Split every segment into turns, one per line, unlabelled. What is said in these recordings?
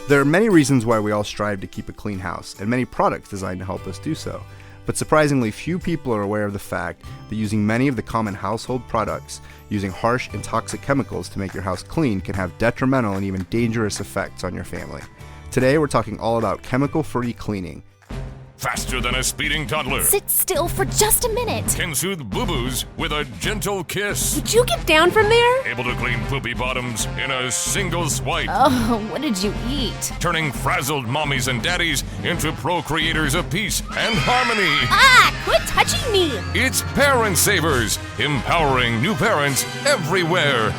There are many reasons why we all strive to keep a clean house, and many products designed to help us do so. But surprisingly, few people are aware of the fact that using many of the common household products, using harsh and toxic chemicals to make your house clean can have detrimental and even dangerous effects on your family. Today, we're talking all about chemical-free cleaning.
Faster than a speeding toddler.
Sit still for just a minute.
Can soothe boo-boos with a gentle kiss.
Would you get down from there?
Able to clean poopy bottoms in a single swipe.
Oh, what did you eat?
Turning frazzled mommies and daddies into procreators of peace and harmony.
Ah, quit touching me!
It's Parent Savers, empowering new parents everywhere.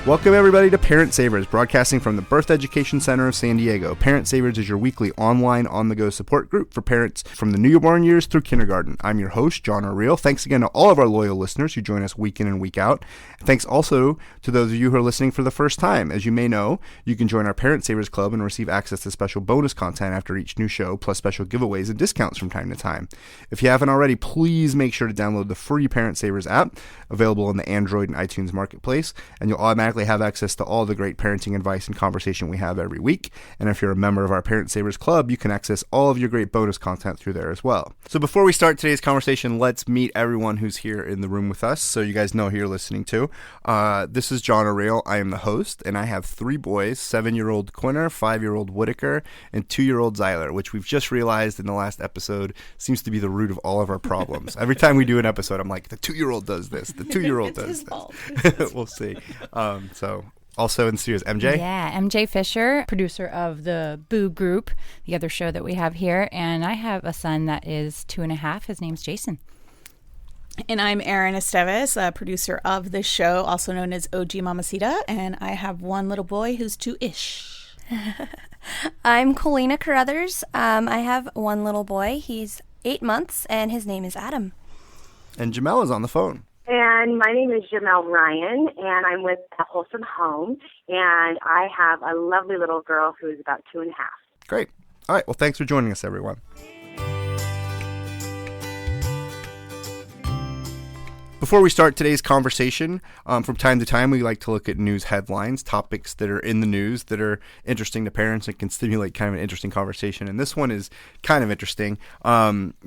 Welcome everybody to Parent Savers, broadcasting from the Birth Education Center of San Diego. Parent Savers is your weekly online on-the-go support group for parents from the newborn years through kindergarten. I'm your host, John O'Reilly. Thanks again to all of our loyal listeners who join us week in and week out. Thanks also to those of you who are listening for the first time. As you may know, you can join our Parent Savers Club and receive access to special bonus content after each new show, plus special giveaways and discounts from time to time. If you haven't already, please make sure to download the free Parent Savers app, available in the Android and iTunes marketplace, and you'll automatically have access to all the great parenting advice and conversation we have every week. And if you're a member of our Parent Savers Club, you can access all of your great bonus content through there as well. So before we start today's conversation, let's meet everyone who's here in the room with us, so you guys know who you're listening to. This is John O'Reilly. I am the host, and I have three boys, 7-year-old Quinner, 5-year-old Whitaker, and 2-year-old Zyler, which we've just realized in the last episode seems to be the root of all of our problems. Every time we do an episode, I'm like, the 2-year-old does this, the 2-year-old does this. We'll see. So also in studio is MJ.
Yeah, MJ Fisher, producer of the Boo Group, the other show that we have here. And I have a son that is 2.5. His name's Jason.
And I'm Erin Esteves, a producer of the show, also known as OG Mamacita. And I have one little boy who's 2-ish.
I'm Colina Carruthers. I have one little boy. He's 8 months, and his name is Adam.
And Jamel is on the phone.
And my name is Jamel Ryan, and I'm with a Wholesome Home, and I have a lovely little girl who is about 2.5.
Great. All right. Well, thanks for joining us, everyone. Before we start today's conversation, from time to time, we like to look at news headlines, topics that are in the news that are interesting to parents and can stimulate kind of an interesting conversation. And this one is kind of interesting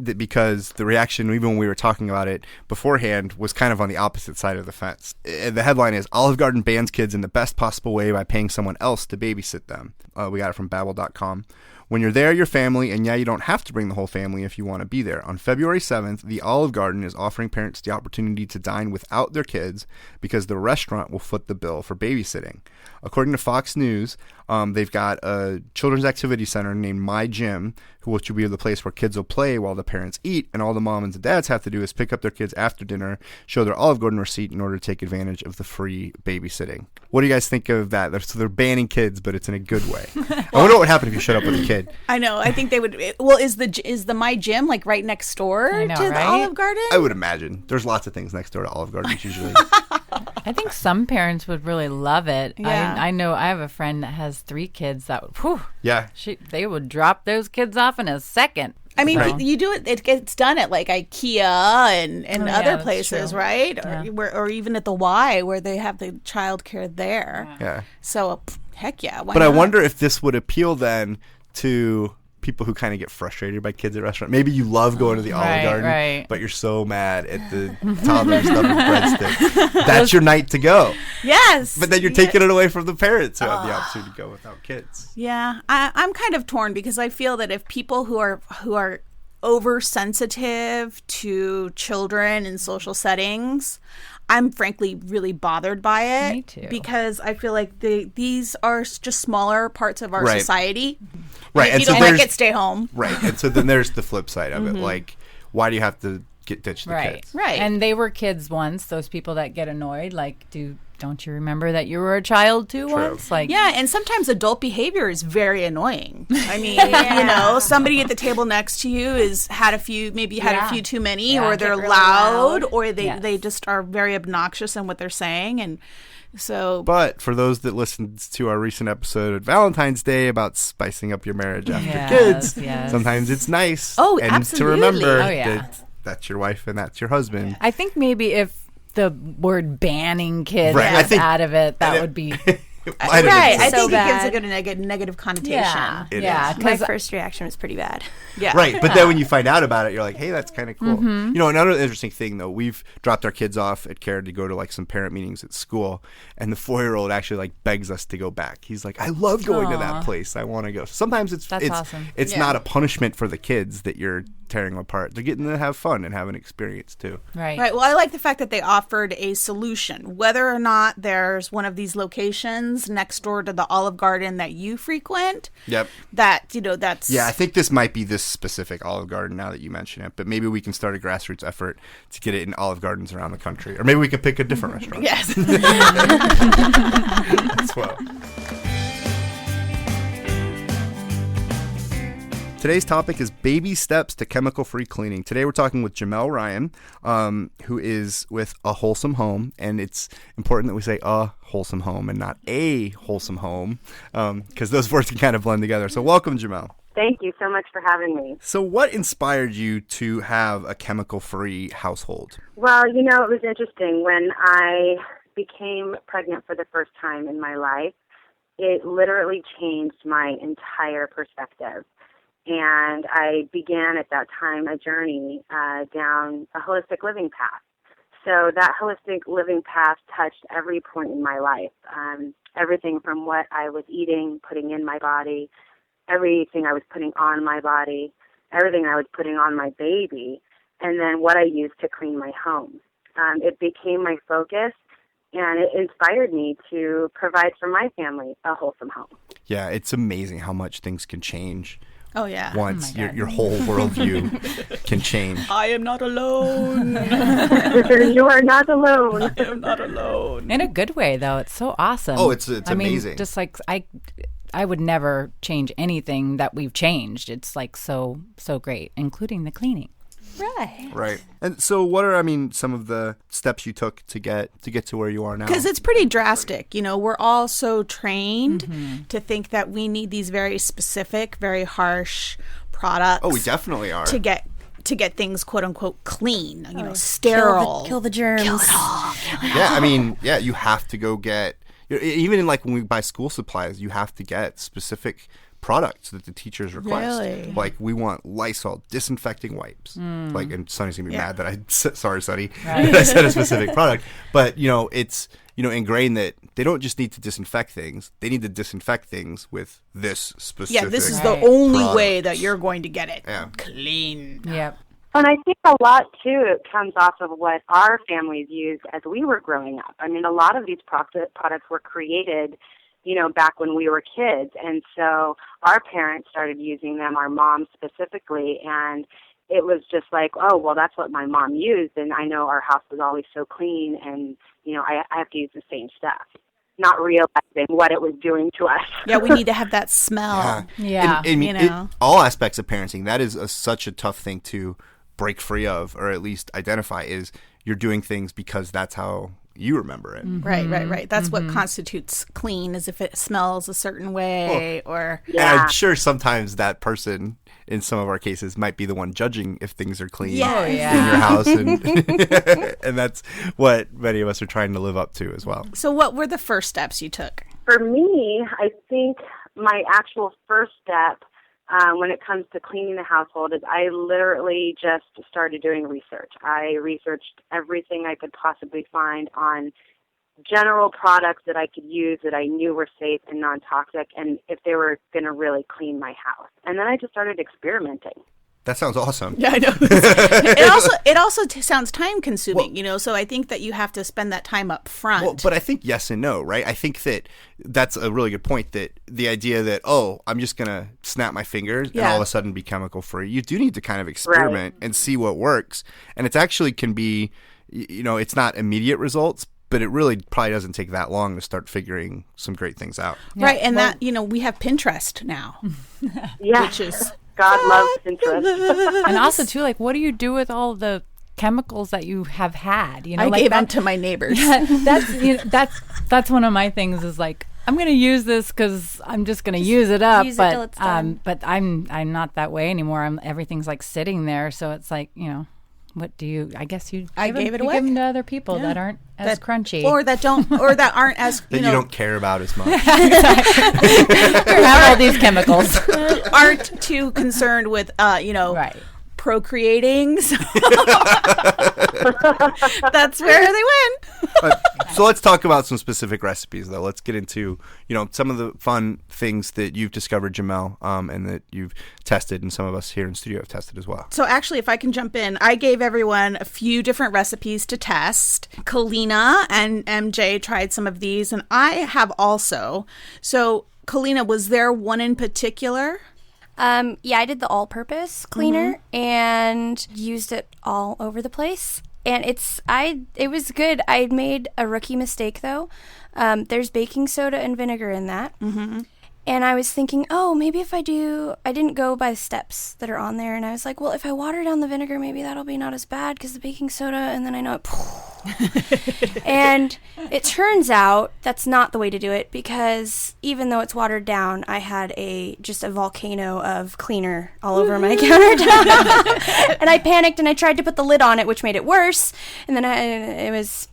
because the reaction, even when we were talking about it beforehand, was kind of on the opposite side of the fence. The headline is, Olive Garden bans kids in the best possible way by paying someone else to babysit them. We got it from Babbel.com. When you're there, your family, and yeah, you don't have to bring the whole family if you want to be there. On February 7th, the Olive Garden is offering parents the opportunity to dine without their kids because the restaurant will foot the bill for babysitting. According to Fox News, they've got a children's activity center named My Gym, which will be the place where kids will play while the parents eat, and all the moms and dads have to do is pick up their kids after dinner, show their Olive Garden receipt in order to take advantage of the free babysitting. What do you guys think of that? So they're banning kids, but it's in a good way. I wonder what would happen if you showed up with a kid.
I know. I think they would. Well, is the My Gym like right next door to the Olive Garden?
I would imagine. There's lots of things next door to Olive Gardens usually.
I think some parents would really love it.
Yeah.
I know I have a friend that has 3 kids that,
Yeah.
they would drop those kids off in a second.
I mean,
So-
you do it. It gets done at like IKEA and other
that's
places,
true.
right?
Yeah.
Or even at the Y, where they have the childcare there.
Yeah.
So heck yeah. Why
But I
not?
wonder if this would appeal then to people who kind of get frustrated by kids at restaurants. Maybe you love going to the Olive Garden,
right.
but you're so mad at the toddler stuffing breadsticks. That's your night to go.
Yes.
But then you're taking it away from the parents who have the opportunity to go without kids.
Yeah, I'm kind of torn because I feel that if people who are oversensitive to children in social settings, I'm frankly really bothered by it.
Me too.
Because I feel like these are just smaller parts of our
Right.
society.
Right.
If
And
you
so
don't like
there's
it, stay home.
right. And so then there's the flip side of it. Like, why do you have to ditch the
Right.
kids?
Right.
And they were kids once, those people that get annoyed, like, don't you remember that you were a child too once? Like,
Yeah, and sometimes adult behavior is very annoying. I mean, you know, somebody at the table next to you had a few too many,
Yeah,
or
get
they're
really
loud,
loud.
or they
Yes.
just are very obnoxious in what they're saying, and so.
But for those that listened to our recent episode at Valentine's Day about spicing up your marriage after
Yes,
kids,
yes.
sometimes it's nice.
Oh,
and
absolutely.
to remember
Oh, yeah.
that that's your wife and that's your husband.
I think maybe if the word banning kids
Right, I
was
think-
out of it, that
and
would be
Might have been
Right. I
so
think
bad.
it gives a good negative connotation.
It
yeah.
is.
My
'cause
first reaction was pretty bad.
Yeah.
Right, but then when you find out about it, you're like, hey, that's kind of cool. You know, another interesting thing, though, we've dropped our kids off at CARE to go to, like, some parent meetings at school, and the 4-year-old actually, like, begs us to go back. He's like, I love going to that place. I want to go. Sometimes it's
awesome.
It's not a punishment for the kids that you're tearing them apart. They're getting to have fun and have an experience, too.
Right.
Right. Well, I like the fact that they offered a solution. Whether or not there's one of these locations next door to the Olive Garden that you frequent,
Yep.
that's...
Yeah, I think this might be this specific Olive Garden now that you mention it, but maybe we can start a grassroots effort to get it in Olive Gardens around the country. Or maybe we could pick a different restaurant.
Yes.
As well. Today's topic is baby steps to chemical-free cleaning. Today we're talking with Jamel Ryan, who is with A Wholesome Home, and it's important that we say a wholesome home and not a wholesome home, because those words can kind of blend together. So welcome, Jamel.
Thank you so much for having me.
So what inspired you to have a chemical-free household?
Well, it was interesting. When I became pregnant for the first time in my life, it literally changed my entire perspective. And I began at that time a journey down a holistic living path. So that holistic living path touched every point in my life, everything from what I was eating, putting in my body, everything I was putting on my body, everything I was putting on my baby, and then what I used to clean my home. It became my focus, and it inspired me to provide for my family a wholesome home.
Yeah, it's amazing how much things can change.
Oh, yeah.
Once your whole worldview can change.
I am not alone.
You are not alone.
I am not alone.
In a good way, though. It's so awesome.
Oh, it's
I mean,
amazing.
just like I would never change anything that we've changed. It's like so great, including the cleaning.
Right.
Right. And so what are, some of the steps you took to get to where you are now?
Because it's pretty drastic. We're all so trained to think that we need these very specific, very harsh products.
Oh, we definitely are.
To get things quote unquote clean, sterile.
Kill the germs.
Kill it all.
Yeah, you have to go get, even in like when we buy school supplies, you have to get specific products that the teachers request.
Really?
Like we want Lysol disinfecting wipes. Like, and Sonny's gonna be mad that sorry, Sonny,
Right.
that I said a specific product. But it's ingrained that they don't just need to disinfect things; they need to disinfect things with this specific.
Yeah, this is
Right.
the only
product.
way that you're going to get it
Yeah.
clean.
Yep.
And I think a lot, too, it comes off of what our families used as we were growing up. A lot of these products were created, back when we were kids. And so our parents started using them, our moms specifically, and it was just like, oh, well, that's what my mom used, and I know our house was always so clean, and, I have to use the same stuff, not realizing what it was doing to us.
Yeah, we need to have that smell.
Yeah.
And all aspects of parenting, that is such a tough thing to break free of, or at least identify, is you're doing things because that's how you remember it.
Right. That's what constitutes clean, is if it smells a certain way or...
And I'm sure sometimes that person, in some of our cases, might be the one judging if things are clean
Yeah.
in your house. And, and that's what many of us are trying to live up to as well.
So what were the first steps you took?
For me, I think my actual first step when it comes to cleaning the household is I literally just started doing research. I researched everything I could possibly find on general products that I could use that I knew were safe and non-toxic, and if they were going to really clean my house. And then I just started experimenting.
That sounds awesome.
Yeah, I know. it also sounds time consuming, so I think that you have to spend that time up front.
Well, but I think yes and no, right? I think that's a really good point, that the idea that, oh, I'm just going to snap my fingers and all of a sudden be chemical free. You do need to kind of experiment and see what works. And it actually can be, it's not immediate results, but it really probably doesn't take that long to start figuring some great things out.
Right, and we have Pinterest now.
Yeah.
Which is...
God loves Pinterest.
And also, too, like, what do you do with all the chemicals that you have had?
I gave them to my neighbors.
That's one of my things is like, I'm going to use this because I'm just going to use it up.
use it till it's done.
But I'm not that way anymore. Everything's like sitting there. So it's like, What do you? I guess you.
I gave it away.
Give them to other people that aren't as crunchy,
or that aren't as
that you don't care about as much.
have all these chemicals.
Aren't too concerned with
Right.
procreating. So that's where they win.
So let's talk about some specific recipes, though. Let's get into, some of the fun things that you've discovered, Jamel, and that you've tested, and some of us here in studio have tested as well.
So actually, if I can jump in, I gave everyone a few different recipes to test. Kalina and MJ tried some of these, and I have also. So Kalina, was there one in particular?
Yeah, I did the all-purpose cleaner and used it all over the place. And it was good. I made a rookie mistake, though. There's baking soda and vinegar in that. Mm-hmm. And I was thinking, maybe if I didn't go by the steps that are on there. And I was like, well, if I water down the vinegar, maybe that'll be not as bad because the baking soda, and then I know it. And it turns out that's not the way to do it, because even though it's watered down, I had just a volcano of cleaner all over my countertop. And I panicked and I tried to put the lid on it, which made it worse. And then it was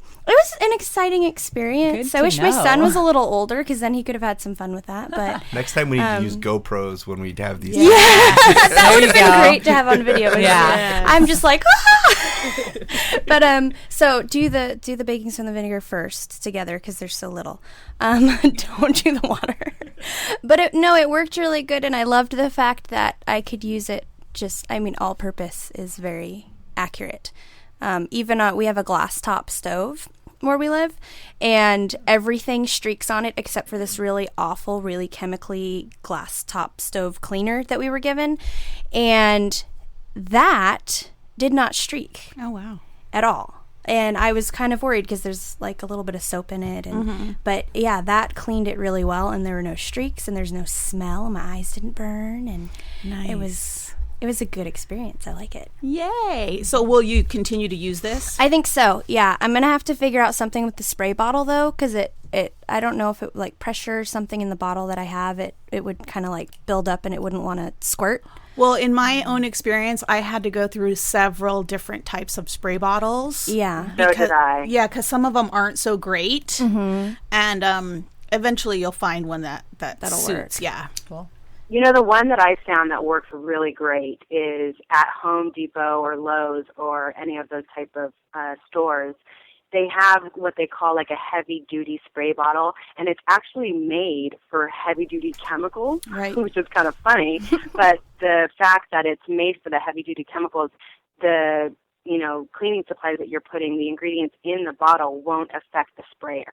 an exciting experience. I wish my son was a little older, because then he could have had some fun with that. But
next time we need to use GoPros when we have these.
Yeah, that would have been great to have on video.
Yeah.
I'm just like, But so do the baking soda and the vinegar first together, because there's so little. Don't do the water. But it worked really good, and I loved the fact that I could use it. All purpose is very accurate. Even we have a glass top stove where we live, and everything streaks on it except for this really awful, really chemically glass top stove cleaner that we were given, and that did not streak.
Oh, wow.
At all. And I was kind of worried because there's like a little bit of soap in it, but yeah, that cleaned it really well, and there were no streaks, and there's no smell, and my eyes didn't burn, and
nice.
It was a good experience. I like it.
Yay. So will you continue to use this?
I think so, yeah. I'm going to have to figure out something with the spray bottle, though, because I don't know if it, like, pressure something in the bottle that I have, it would kind of, like, build up and it wouldn't want to squirt.
Well, in my own experience, I had to go through several different types of spray bottles.
Yeah.
So did I.
Yeah, because some of them aren't so great. Mm-hmm. And eventually you'll find one that'll suits.
Work.
Yeah.
Cool.
The one that I found that works really great is at Home Depot or Lowe's or any of those type of stores. They have what they call like a heavy-duty spray bottle, and it's actually made for heavy-duty chemicals,
right.
Which is kind of funny. But the fact that it's made for the heavy-duty chemicals, the cleaning supplies that you're putting, the ingredients in the bottle won't affect the sprayer.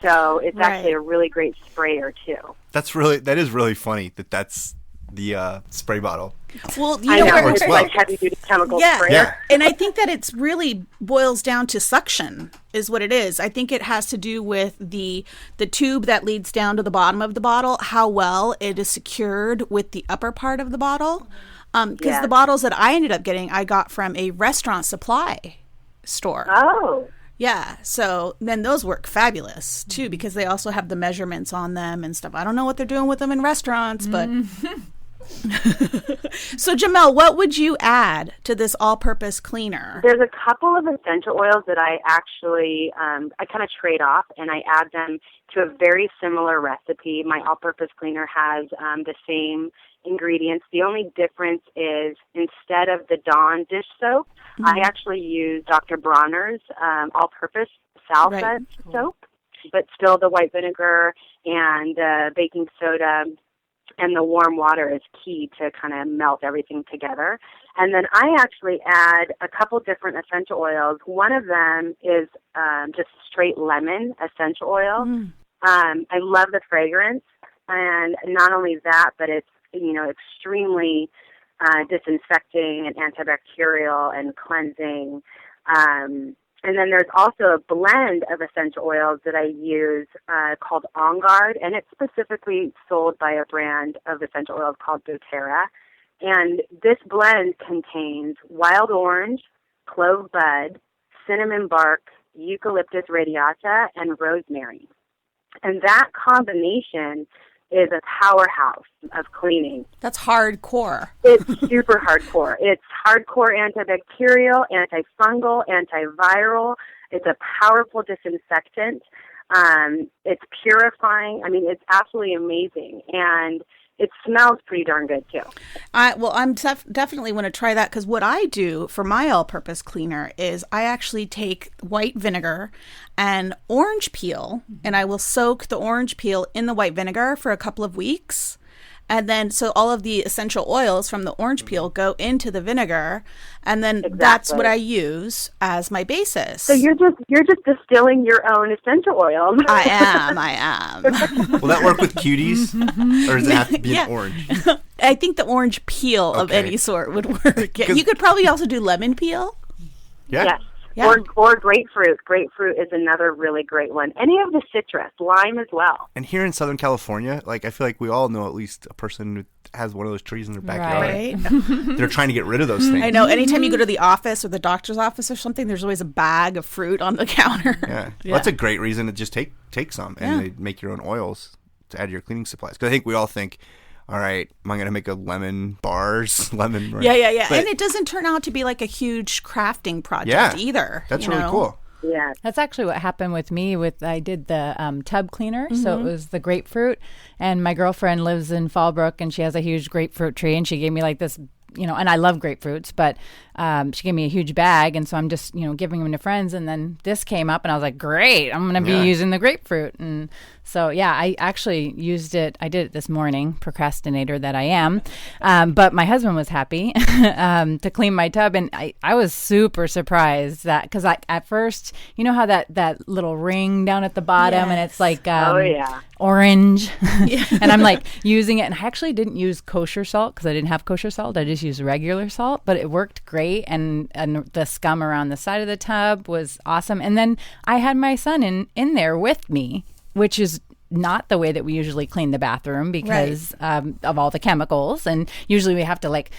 So it's actually a really great sprayer too.
That is really funny that's the spray bottle.
Well,
I know it's like heavy duty chemical sprayer.
Yeah. And I think that it's really boils down to suction is what it is. I think it has to do with the tube that leads down to the bottom of the bottle, how well it is secured with the upper part of the bottle. Because the bottles that I ended up getting, I got from a restaurant supply store.
Oh.
Yeah, so then those work fabulous, too, because they also have the measurements on them and stuff. I don't know what they're doing with them in restaurants, but... So, Jamel, what would you add to this all-purpose cleaner?
There's a couple of essential oils that I actually, I kind of trade off, and I add them to a very similar recipe. My all-purpose cleaner has the same ingredients. The only difference is instead of the Dawn dish soap, I actually use Dr. Bronner's all-purpose salsa soap, but still the white vinegar and baking soda and the warm water is key to kind of melt everything together. And then I actually add a couple different essential oils. One of them is just straight lemon essential oil. I love the fragrance, and not only that, but it's extremely disinfecting and antibacterial and cleansing. And then there's also a blend of essential oils that I use called On Guard, and it's specifically sold by a brand of essential oils called doTERRA. And this blend contains wild orange, clove bud, cinnamon bark, eucalyptus radiata, and rosemary. And that combination is a powerhouse of cleaning.
That's hardcore.
It's super hardcore. It's hardcore antibacterial, antifungal, antiviral. It's a powerful disinfectant. It's purifying. I mean, it's absolutely amazing. And it smells pretty darn good, too.
I'm definitely want to try that, because what I do for my all-purpose cleaner is I actually take white vinegar and orange peel, and I will soak the orange peel in the white vinegar for a couple of weeks. And then, so all of the essential oils from the orange peel go into the vinegar, and then that's what I use as my basis.
So you're just distilling your own essential oil.
I am.
Will that work with cuties, or does it have to be an orange?
I think the orange peel of any sort would work. Yeah. You could probably also do lemon peel.
Yeah.
Yes.
Yeah.
Or grapefruit. Grapefruit is another really great one. Any of the citrus, lime as well.
And here in Southern California, like I feel like we all know at least a person who has one of those trees in their backyard.
Right.
They're trying to get rid of those things.
I know. Anytime you go to the office or the doctor's office or something, there's always a bag of fruit on the counter.
Yeah. Well, that's a great reason to just take some and they make your own oils to add to your cleaning supplies. Because I think we all think, all right, am I going to make a lemon bars? Lemon.
Yeah.
But
and it doesn't turn out to be like a huge crafting project either.
That's really cool.
Yeah.
That's actually what happened with me. I did the tub cleaner, so it was the grapefruit. And my girlfriend lives in Fallbrook, and she has a huge grapefruit tree, and she gave me like this, and I love grapefruits, but she gave me a huge bag, and so I'm just, giving them to friends. And then this came up, and I was like, great, I'm going to be using the grapefruit. And so, I actually used it. I did it this morning, procrastinator that I am. But my husband was happy to clean my tub, and I was super surprised that, because at first, you know how that little ring down at the bottom, and it's like orange, and I'm like using it, and I actually didn't use kosher salt because I didn't have kosher salt. I just used regular salt, but it worked great, and the scum around the side of the tub was awesome. And then I had my son in there with me, which is not the way that we usually clean the bathroom because of all the chemicals, and usually we have to like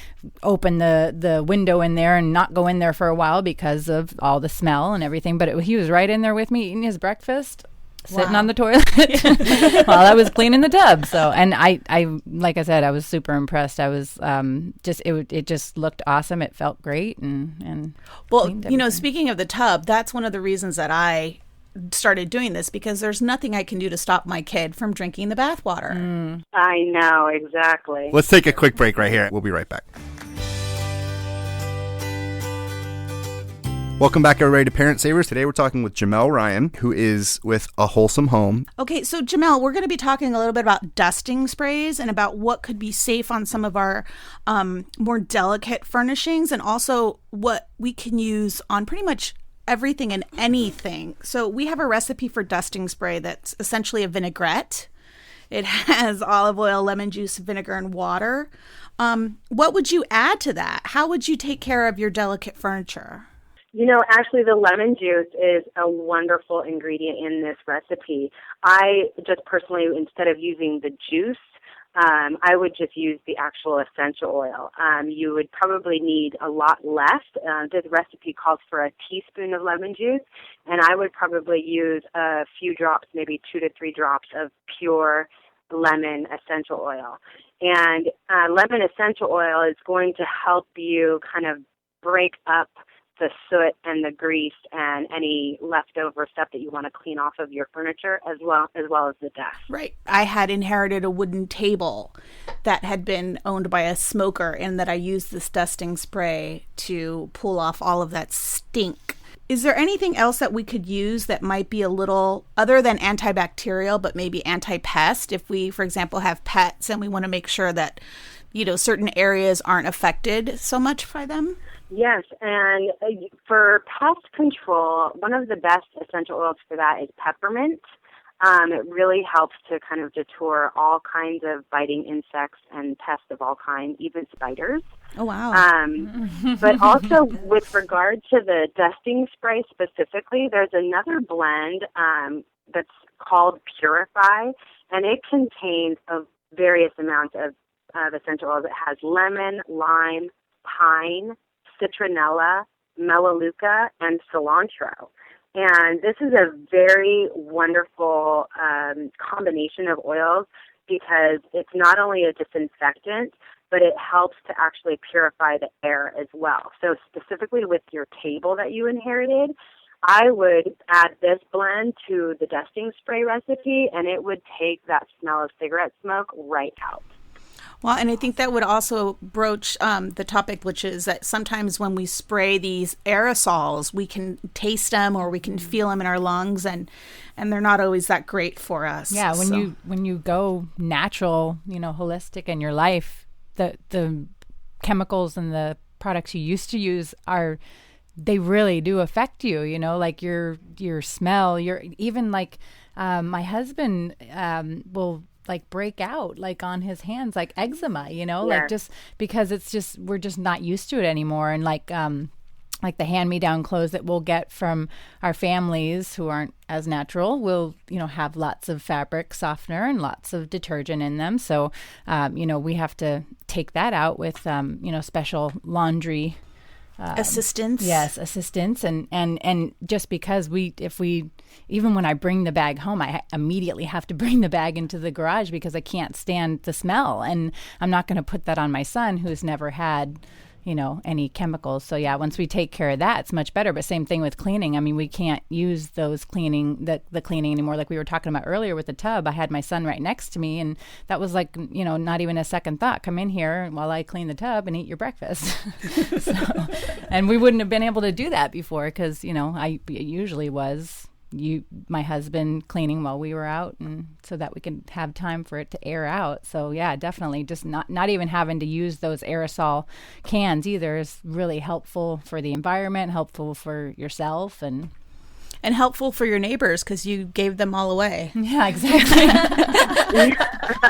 open the window in there and not go in there for a while because of all the smell and everything. But he was right in there with me eating his breakfast, sitting on the toilet while I was cleaning the tub. So, and I like I said, I was super impressed. I was it just looked awesome. It felt great, and
well, speaking of the tub, that's one of the reasons that I started doing this, because there's nothing I can do to stop my kid from drinking the bath water.
I know, exactly.
Let's take a quick break right here. We'll be right back. Welcome back, everybody, to Parent Savers. Today we're talking with Jamel Ryan, who is with A Wholesome Home.
Okay, so Jamel, we're going to be talking a little bit about dusting sprays and about what could be safe on some of our more delicate furnishings, and also what we can use on pretty much everything and anything. So we have a recipe for dusting spray that's essentially a vinaigrette. It has olive oil, lemon juice, vinegar, and water. What would you add to that? How would you take care of your delicate furniture?
Actually, the lemon juice is a wonderful ingredient in this recipe. I just personally, instead of using the juice, I would just use the actual essential oil. You would probably need a lot less. This recipe calls for a teaspoon of lemon juice, and I would probably use a few drops, maybe 2 to 3 drops of pure lemon essential oil. And lemon essential oil is going to help you kind of break up the soot and the grease and any leftover stuff that you want to clean off of your furniture, as well as the dust.
Right. I had inherited a wooden table that had been owned by a smoker, and that I used this dusting spray to pull off all of that stink. Is there anything else that we could use that might be a little other than antibacterial, but maybe anti-pest? If we, for example, have pets and we want to make sure that, certain areas aren't affected so much by them?
Yes, and for pest control, one of the best essential oils for that is peppermint. It really helps to kind of deter all kinds of biting insects and pests of all kinds, even spiders.
Oh, wow.
But also with regard to the dusting spray specifically, there's another blend that's called Purify, and it contains a various amounts of essential oils. It has lemon, lime, pine, citronella, melaleuca, and cilantro. And this is a very wonderful combination of oils because it's not only a disinfectant, but it helps to actually purify the air as well. So specifically with your table that you inherited, I would add this blend to the dusting spray recipe, and it would take that smell of cigarette smoke right out.
Well, and I think that would also broach the topic, which is that sometimes when we spray these aerosols, we can taste them or we can feel them in our lungs, and they're not always that great for us.
Yeah, when you go natural, holistic in your life, the chemicals and the products you used to use they really do affect you. Like your smell. Even like my husband will like break out like on his hands, like eczema, like just because we're just not used to it anymore. And like the hand-me-down clothes that we'll get from our families who aren't as natural will, have lots of fabric softener and lots of detergent in them. So, we have to take that out with, special laundry
assistance.
Yes, assistance. And just because even when I bring the bag home, I immediately have to bring the bag into the garage because I can't stand the smell. And I'm not going to put that on my son who's never had, any chemicals. So yeah, once we take care of that, it's much better. But same thing with cleaning. I mean, we can't use those cleaning, the cleaning anymore. Like we were talking about earlier with the tub, I had my son right next to me, and that was like, not even a second thought. Come in here while I clean the tub and eat your breakfast. And we wouldn't have been able to do that before because, I usually was my husband cleaning while we were out, and so that we can have time for it to air out. So yeah, definitely just not even having to use those aerosol cans either is really helpful for the environment, helpful for yourself, and
helpful for your neighbors because you gave them all away.
Yeah, exactly.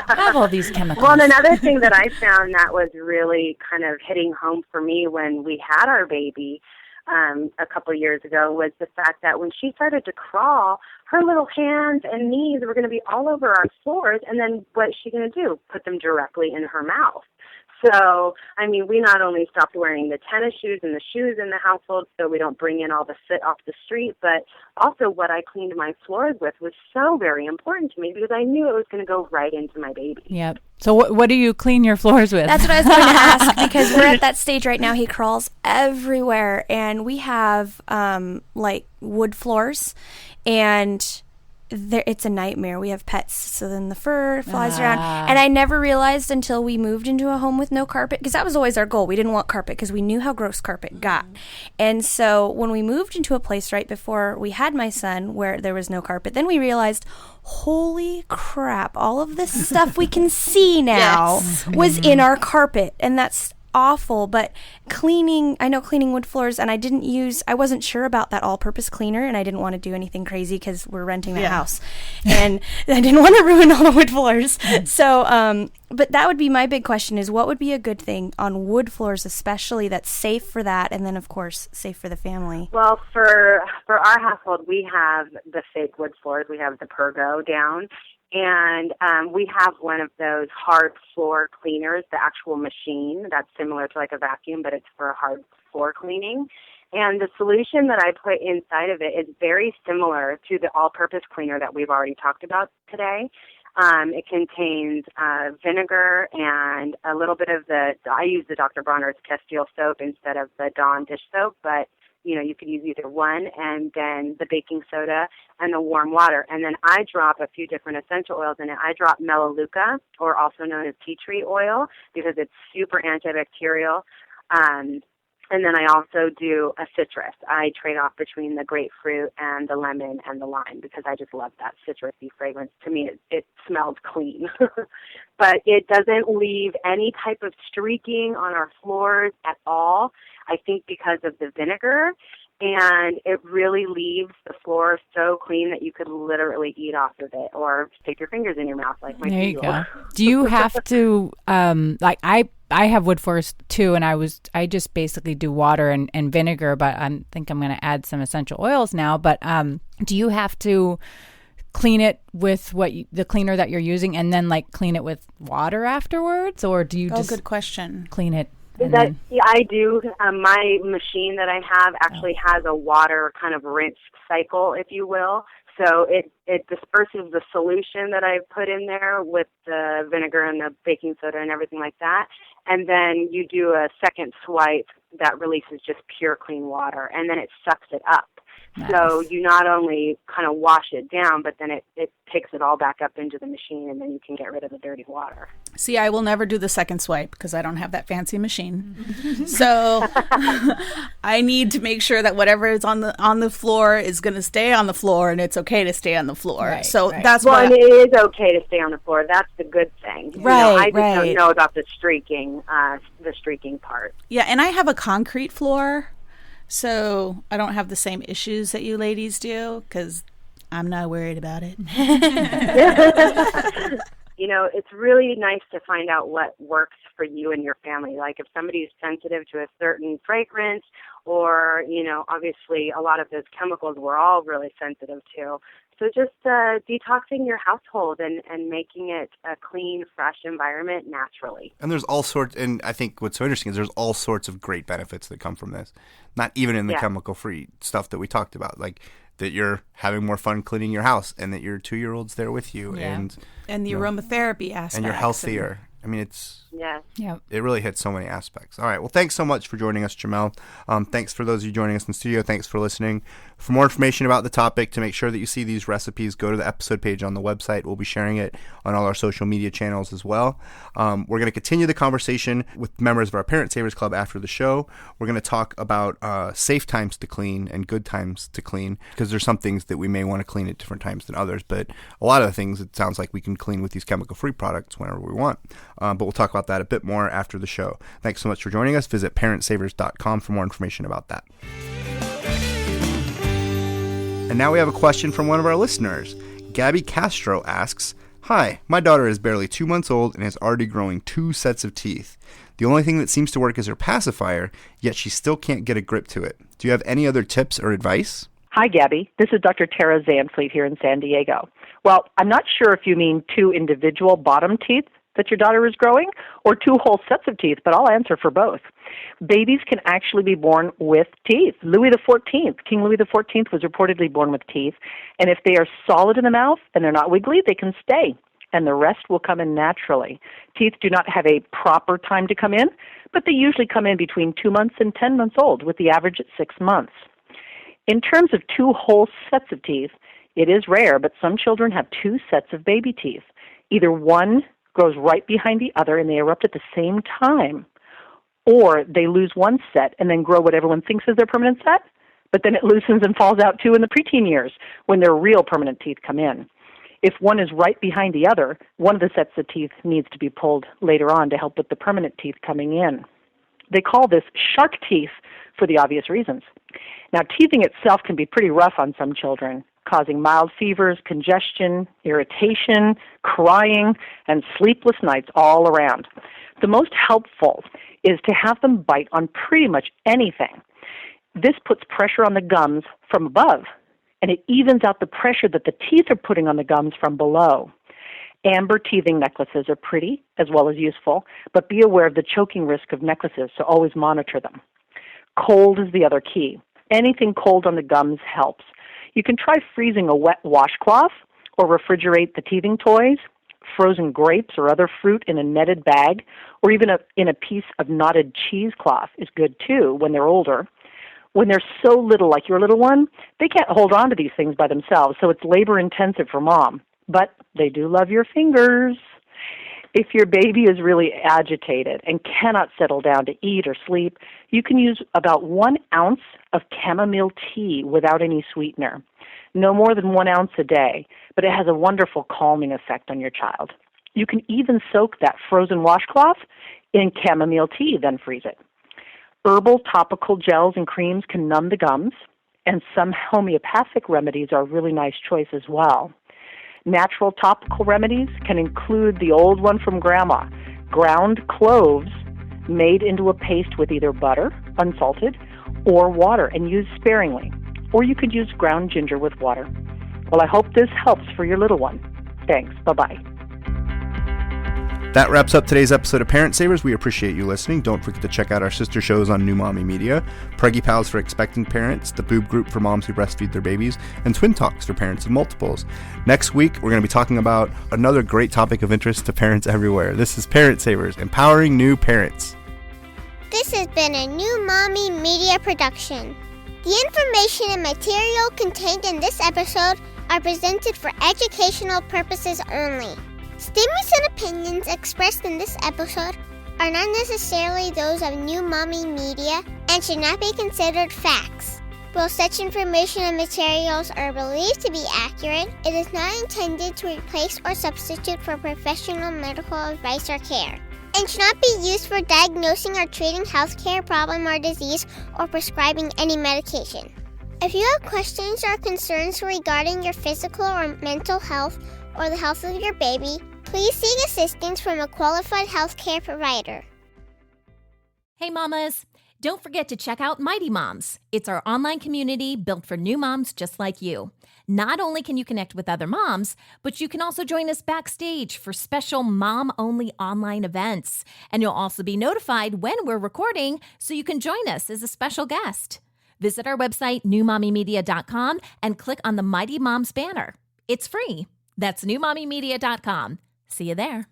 Have all these chemicals.
Well, and another thing that I found that was really kind of hitting home for me when we had our baby a couple of years ago was the fact that when she started to crawl, her little hands and knees were going to be all over our floors, and then what's she going to do? Put them directly in her mouth. So, I mean, we not only stopped wearing the tennis shoes and the shoes in the household so we don't bring in all the soot off the street, but also what I cleaned my floors with was so very important to me because I knew it was going to go right into my baby.
Yep. So what do you clean your floors with?
That's what I was going to ask because we're at that stage right now. He crawls everywhere, and we have like wood floors, and it's a nightmare. We have pets, so then the fur flies around. And I never realized until we moved into a home with no carpet, because that was always our goal. We didn't want carpet because we knew how gross carpet got. And so when we moved into a place right before we had my son where there was no carpet, then we realized, holy crap, all of this stuff we can see now was in our carpet. And that's awful. But I know cleaning wood floors, and I wasn't sure about that all-purpose cleaner, and I didn't want to do anything crazy because we're renting the house, and I didn't want to ruin all the wood floors. So, but that would be my big question: is what would be a good thing on wood floors, especially that's safe for that, and then of course safe for the family.
Well, for our household, we have the fake wood floors. We have the Pergo down. And we have one of those hard floor cleaners, the actual machine that's similar to like a vacuum, but it's for hard floor cleaning. And the solution that I put inside of it is very similar to the all-purpose cleaner that we've already talked about today. It contains vinegar and a little bit of I use the Dr. Bronner's Castile soap instead of the Dawn dish soap, but you could use either one, and then the baking soda and the warm water. And then I drop a few different essential oils in it. I drop Melaleuca, or also known as tea tree oil, because it's super antibacterial. And then I also do a citrus. I trade off between the grapefruit and the lemon and the lime because I just love that citrusy fragrance. To me, it smells clean. But it doesn't leave any type of streaking on our floors at all, I think because of the vinegar. And it really leaves the floor so clean that you could literally eat off of it or stick your fingers in your mouth like my
There you
Google.
go. Do you have to, I have wood floors too, and I just basically do water and vinegar, but I think I'm going to add some essential oils now. But do you have to clean it with the cleaner that you're using and then like clean it with water afterwards, or do you just
good question.
Clean it?
Yeah, I do. My machine that I have actually has a water kind of rinse cycle, if you will. So it disperses the solution that I put in there with the vinegar and the baking soda and everything like that. And then you do a second swipe that releases just pure clean water, and then it sucks it up.
Nice.
So you not only kind of wash it down, but then it takes it all back up into the machine, and then you can get rid of the dirty water.
See, I will never do the second swipe because I don't have that fancy machine. So I need to make sure that whatever is on the floor is going to stay on the floor, and it's okay to stay on the floor.
Right,
so
right.
that's
Well,
why
and it is okay to stay on the floor. That's the good thing. I just don't know about the streaking part.
Yeah, and I have a concrete floor, so I don't have the same issues that you ladies do because I'm not worried about it.
It's really nice to find out what works for you and your family. Like if somebody's sensitive to a certain fragrance or, obviously a lot of those chemicals we're all really sensitive to. So just detoxing your household and making it a clean, fresh environment naturally.
And there's all sorts, and I think what's so interesting is there's all sorts of great benefits that come from this. Not even in the chemical-free stuff that we talked about, like that you're having more fun cleaning your house and that your 2-year-old's there with you.
Yeah.
And the aromatherapy aspect.
And you're healthier. I mean,
Yeah.
It really hits so many aspects. All right. Well, thanks so much for joining us, Jamel. Thanks for those of you joining us in the studio. Thanks for listening. For more information about the topic, to make sure that you see these recipes, go to the episode page on the website. We'll be sharing it on all our social media channels as well. We're going to continue the conversation with members of our Parent Savers Club after the show. We're going to talk about safe times to clean and good times to clean, because there's some things that we may want to clean at different times than others. But a lot of the things, it sounds like we can clean with these chemical-free products whenever we want. But we'll talk about that a bit more after the show. Thanks so much for joining us. Visit parentsavers.com for more information about that. And now we have a question from one of our listeners. Gabby Castro asks, "Hi, my daughter is barely 2 months old and is already growing 2 sets of teeth. The only thing that seems to work is her pacifier, yet she still can't get a grip to it. Do you have any other tips or advice?"
Hi, Gabby. This is Dr. Tara Zanfleet here in San Diego. Well, I'm not sure if you mean 2 individual bottom teeth that your daughter is growing or 2 whole sets of teeth, but I'll answer for both. Babies can actually be born with teeth. King Louis XIV was reportedly born with teeth, and if they are solid in the mouth and they're not wiggly, they can stay, and the rest will come in naturally. Teeth do not have a proper time to come in, but they usually come in between 2 months and 10 months old, with the average at 6 months. In terms of 2 whole sets of teeth, it is rare, but some children have 2 sets of baby teeth. Either one grows right behind the other and they erupt at the same time, or they lose one set and then grow what everyone thinks is their permanent set, but then it loosens and falls out too in the preteen years when their real permanent teeth come in. If one is right behind the other, one of the sets of teeth needs to be pulled later on to help with the permanent teeth coming in. They call this shark teeth for the obvious reasons. Now, teething itself can be pretty rough on some children, causing mild fevers, congestion, irritation, crying, and sleepless nights all around. The most helpful is to have them bite on pretty much anything. This puts pressure on the gums from above, and it evens out the pressure that the teeth are putting on the gums from below. Amber teething necklaces are pretty as well as useful, but be aware of the choking risk of necklaces, so always monitor them. Cold is the other key. Anything cold on the gums helps. You can try freezing a wet washcloth or refrigerate the teething toys. Frozen grapes or other fruit in a netted bag, or even in a piece of knotted cheesecloth is good too when they're older. When they're so little, like your little one, they can't hold on to these things by themselves, so it's labor-intensive for mom. But they do love your fingers. If your baby is really agitated and cannot settle down to eat or sleep, you can use about 1 ounce of chamomile tea without any sweetener. No more than 1 ounce a day, but it has a wonderful calming effect on your child. You can even soak that frozen washcloth in chamomile tea, then freeze it. Herbal topical gels and creams can numb the gums, and some homeopathic remedies are a really nice choice as well. Natural topical remedies can include the old one from Grandma, ground cloves made into a paste with either butter, unsalted, or water, and used sparingly. Or you could use ground ginger with water. Well, I hope this helps for your little one. Thanks. Bye-bye.
That wraps up today's episode of Parent Savers. We appreciate you listening. Don't forget to check out our sister shows on New Mommy Media, Preggy Pals for expecting parents, the Boob Group for moms who breastfeed their babies, and Twin Talks for parents of multiples. Next week, we're going to be talking about another great topic of interest to parents everywhere. This is Parent Savers, empowering new parents.
This has been a New Mommy Media production. The information and material contained in this episode are presented for educational purposes only. Statements and opinions expressed in this episode are not necessarily those of New Mommy Media and should not be considered facts. While such information and materials are believed to be accurate, it is not intended to replace or substitute for professional medical advice or care, and should not be used for diagnosing or treating healthcare problem or disease or prescribing any medication. If you have questions or concerns regarding your physical or mental health or the health of your baby, please seek assistance from a qualified healthcare provider.
Hey, mamas. Don't forget to check out Mighty Moms. It's our online community built for new moms just like you. Not only can you connect with other moms, but you can also join us backstage for special mom-only online events. And you'll also be notified when we're recording so you can join us as a special guest. Visit our website, newmommymedia.com, and click on the Mighty Moms banner. It's free. That's newmommymedia.com. See you there.